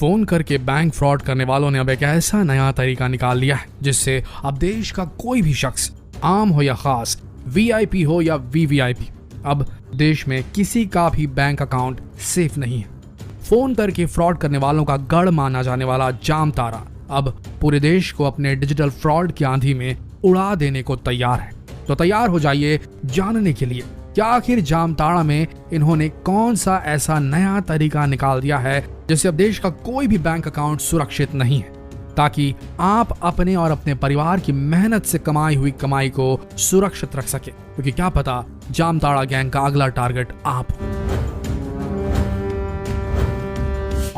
Phone करके bank fraud करने वालों ने अब एक ऐसा नया तरीका निकाल लिया है जिससे अब देश का कोई भी शख्स, आम हो या खास, वीआईपी हो या वीवीआईपी, अब देश में किसी का भी बैंक अकाउंट सेफ नहीं है। फोन करके फ्रॉड करने वालों का गढ़ माना जाने वाला जामताड़ा अब पूरे देश को अपने डिजिटल फ्रॉड की आंधी में उड़ा देने को तैयार है। तो तैयार हो जाइए जानने के लिए कि आखिर जामताड़ा में इन्होंने कौन सा ऐसा नया तरीका निकाल दिया है जिससे अब देश का कोई भी बैंक अकाउंट सुरक्षित नहीं है, ताकि आप अपने और अपने परिवार की मेहनत से कमाई हुई कमाई को सुरक्षित रख सके, क्योंकि क्या पता जामताड़ा गैंग का अगला टारगेट आप हो।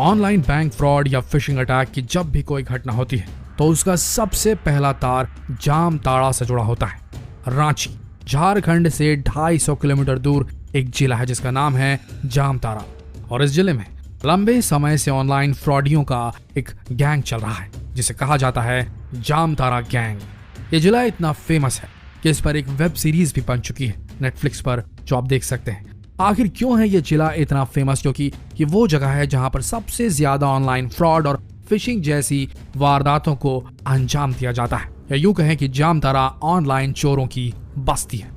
ऑनलाइन बैंक फ्रॉड या फिशिंग अटैक की जब भी कोई घटना होती है तो उसका सबसे पहला तार जामताड़ा से जुड़ा होता है। रांची झारखंड से 250 किलोमीटर दूर एक जिला है जिसका नाम है जामताड़ा, और इस जिले में लंबे समय से ऑनलाइन फ्रॉडियों का एक गैंग चल रहा है जिसे कहा जाता है जामताड़ा गैंग। ये जिला इतना फेमस है कि इस पर एक वेब सीरीज भी बन चुकी है नेटफ्लिक्स पर, जो आप देख सकते हैं। आखिर क्यों है ये जिला इतना फेमस? क्योंकि ये वो जगह है जहां पर सबसे ज्यादा ऑनलाइन फ्रॉड और फिशिंग जैसी वारदातों को अंजाम दिया जाता है, या यूं कहें कि जामताड़ा ऑनलाइन चोरों की बस्ती है।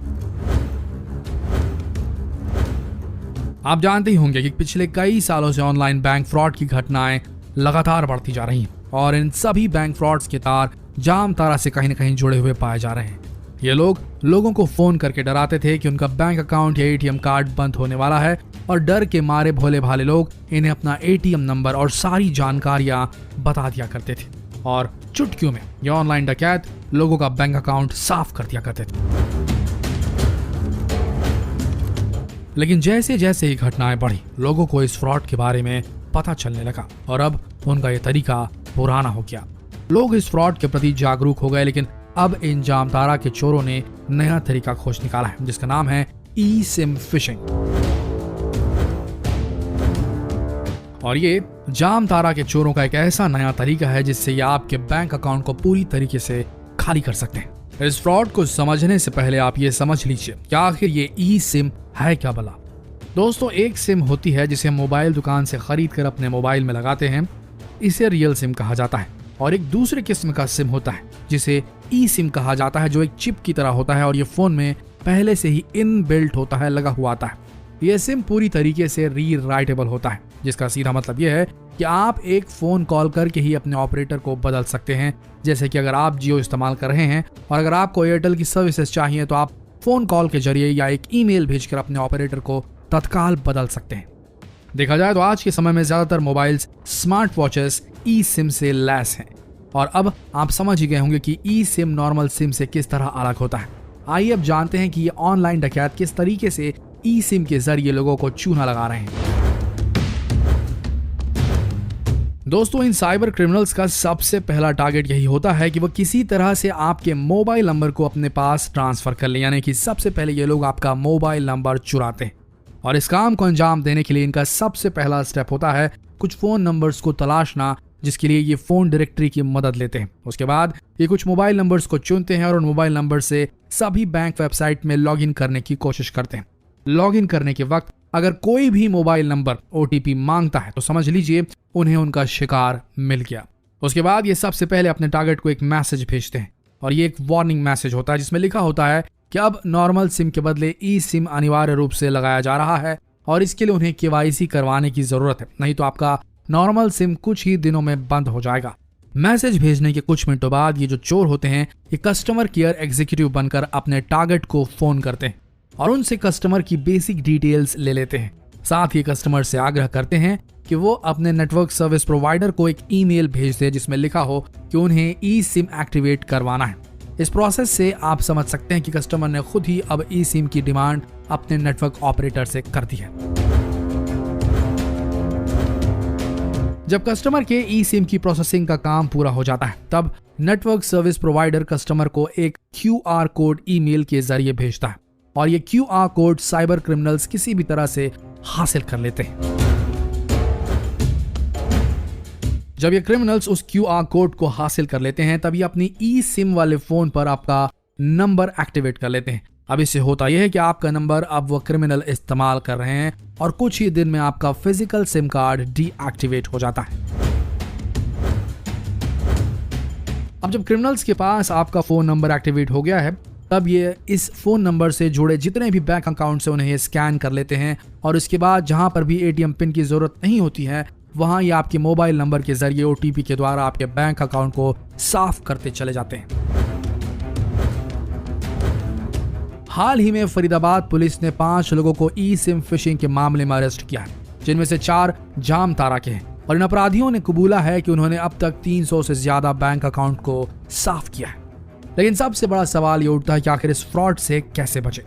आप जानते ही होंगे कि पिछले कई सालों से ऑनलाइन बैंक फ्रॉड की घटनाएं लगातार बढ़ती जा रही हैं और इन सभी बैंक फ्रॉड्स के तार जामताड़ा से कहीं न कहीं जुड़े हुए पाए जा रहे हैं। ये लोग लोगों को फोन करके डराते थे कि उनका बैंक अकाउंट या एटीएम कार्ड बंद होने वाला है, और डर के मारे भोले भाले लोग इन्हें अपना एटीएम नंबर और सारी जानकारियां बता दिया करते थे, और चुटकियों में ये ऑनलाइन डकैत लोगों का बैंक अकाउंट साफ कर दिया करते थे। लेकिन जैसे जैसे ये घटनाएं बढ़ी, लोगों को इस फ्रॉड के बारे में पता चलने लगा और अब उनका ये तरीका पुराना हो गया। लोग इस फ्रॉड के प्रति जागरूक हो गए, लेकिन अब इन जामताड़ा के चोरों ने नया तरीका खोज निकाला है जिसका नाम है ई सिम फिशिंग। और ये जामताड़ा के चोरों का एक ऐसा नया तरीका है जिससे ये आपके बैंक अकाउंट को पूरी तरीके से खाली कर सकते हैं। इस फ्रॉड को समझने से पहले आप ये समझ लीजिए कि आखिर ये ई सिम है क्या भला। दोस्तों, एक सिम होती है जिसे हम मोबाइल दुकान से खरीद कर अपने मोबाइल में लगाते हैं, इसे रियल सिम कहा जाता है। और एक दूसरे किस्म का सिम होता है जिसे ई सिम कहा जाता है, जो एक चिप की तरह होता है और ये फोन में पहले से ही इनबिल्ट होता है, लगा हुआ आता है। यह सिम पूरी तरीके से रीराइटेबल होता है, जिसका सीधा मतलब यह है कि आप एक फोन कॉल करके ही अपने ऑपरेटर को बदल सकते हैं। जैसे कि अगर आप जियो इस्तेमाल कर रहे हैं और अगर आपको एयरटेल की सर्विसेज चाहिए तो आप फोन कॉल के जरिए या एक ईमेल भेजकर अपने ऑपरेटर को तत्काल बदल सकते हैं। देखा जाए तो आज के समय में ज्यादातर मोबाइल्स, स्मार्ट वॉचेस ई सिम से लैस हैं, और अब आप समझ ही गए होंगे कि ई सिम नॉर्मल सिम से किस तरह अलग होता है। आइए अब जानते हैं कि ये ऑनलाइन डकैत किस तरीके से ई सिम के जरिए लोगों को चूना लगा रहे हैं। दोस्तों, इन साइबर क्रिमिनल्स का सबसे पहला टारगेट यही होता है कि वो किसी तरह से आपके मोबाइल नंबर को अपने पास ट्रांसफर कर ले, यानी कि सबसे पहले ये लोग आपका मोबाइल नंबर चुराते हैं। और इस काम को अंजाम देने के लिए इनका सबसे पहला स्टेप होता है कुछ फोन नंबर्स को तलाशना, जिसके लिए ये फोन डायरेक्टरी की मदद लेते हैं। उसके बाद ये कुछ मोबाइल नंबर्स को चुनते हैं और उन मोबाइल नंबर से सभी बैंक वेबसाइट में लॉगिन करने की कोशिश करते हैं। लॉगिन करने के वक्त अगर कोई भी मोबाइल नंबर ओटीपी मांगता है तो समझ लीजिए उन्हें उनका शिकार मिल गया। उसके बाद ये सबसे पहले अपने टारगेट को एक मैसेज भेजते हैं, और ये एक वार्निंग मैसेज होता है जिसमें लिखा होता है कि अब नॉर्मल सिम के बदले ई सिम अनिवार्य रूप से लगाया जा रहा है और इसके लिए उन्हें केवाईसी करवाने की जरूरत है, नहीं तो आपका नॉर्मल सिम कुछ ही दिनों में बंद हो जाएगा। मैसेज भेजने के कुछ मिनटों बाद ये जो चोर होते हैं ये कस्टमर केयर एग्जीक्यूटिव बनकर अपने टारगेट को फोन करते हैं और उनसे कस्टमर की बेसिक डिटेल्स ले लेते हैं। साथ ही कस्टमर से आग्रह करते हैं कि वो अपने नेटवर्क सर्विस प्रोवाइडर को एक ईमेल भेज दे जिसमें लिखा हो कि उन्हें ई सिम एक्टिवेट करवाना है। इस प्रोसेस से आप समझ सकते हैं कि कस्टमर ने खुद ही अब ई सिम की डिमांड अपने नेटवर्क ऑपरेटर से कर दी है। जब कस्टमर के ई सिम की प्रोसेसिंग का काम पूरा हो जाता है तब नेटवर्क सर्विस प्रोवाइडर कस्टमर को एक QR कोड ईमेल के जरिए भेजता है, और ये QR कोड साइबर क्रिमिनल्स किसी भी तरह से हासिल कर लेते हैं। जब ये क्रिमिनल्स उस QR कोड को हासिल कर लेते हैं तब ये अपनी ई सिम वाले फोन पर आपका नंबर एक्टिवेट कर लेते हैं। अब इससे होता यह है कि आपका नंबर अब वो क्रिमिनल इस्तेमाल कर रहे हैं और कुछ ही दिन में आपका फिजिकल सिम कार्ड डीएक्टिवेट हो जाता है। अब जब क्रिमिनल्स के पास आपका फोन नंबर एक्टिवेट हो गया है, तब ये इस फोन नंबर से जुड़े जितने भी बैंक अकाउंट से उन्हें स्कैन कर लेते हैं और उसके बाद जहां पर भी एटीएम पिन की जरूरत नहीं होती है, वहां ये आपके मोबाइल नंबर के जरिए ओटीपी के द्वारा आपके बैंक अकाउंट को साफ करते चले जाते हैं। हाल ही में फरीदाबाद पुलिस ने 5 लोगों को ई सिम फिशिंग के मामले में अरेस्ट किया है, जिनमें से 4 जामताड़ा के हैं और इन अपराधियों ने कबूला है कि उन्होंने अब तक 300 से ज्यादा बैंक अकाउंट को साफ किया है। लेकिन सबसे बड़ा सवाल ये उठता है कि आखिर इस फ्रॉड से कैसे बचे।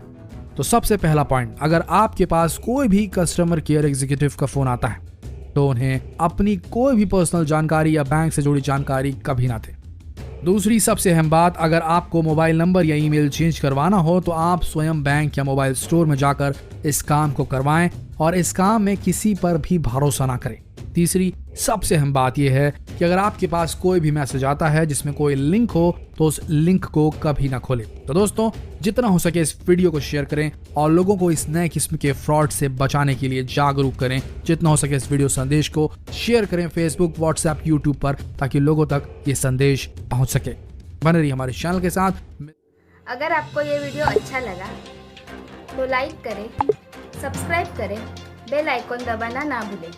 तो सबसे पहला पॉइंट, अगर आपके पास कोई भी कस्टमर केयर एग्जीक्यूटिव का फोन आता है तो उन्हें अपनी कोई भी पर्सनल जानकारी या बैंक से जुड़ी जानकारी कभी ना दें। दूसरी सबसे अहम बात, अगर आपको मोबाइल नंबर या ईमेल चेंज करवाना हो तो आप स्वयं बैंक या मोबाइल स्टोर में जाकर इस काम को करवाएं और इस काम में किसी पर भी भरोसा ना करें। तीसरी सबसे अहम बात यह है कि अगर आपके पास कोई भी मैसेज आता है जिसमें कोई लिंक हो तो उस लिंक को कभी ना खोलें। तो दोस्तों, जितना हो सके इस वीडियो को शेयर करें और लोगों को इस नए किस्म के फ्रॉड से बचाने के लिए जागरूक करें। जितना हो सके इस वीडियो संदेश को शेयर करें फेसबुक, व्हाट्सएप, यूट्यूब पर, ताकि लोगों तक ये संदेश पहुंच सके। बने रहिए हमारे चैनल के साथ। अगर आपको ये वीडियो अच्छा लगा तो लाइक करें, सब्सक्राइब करें, बेल आइकॉन दबाना ना भूलें।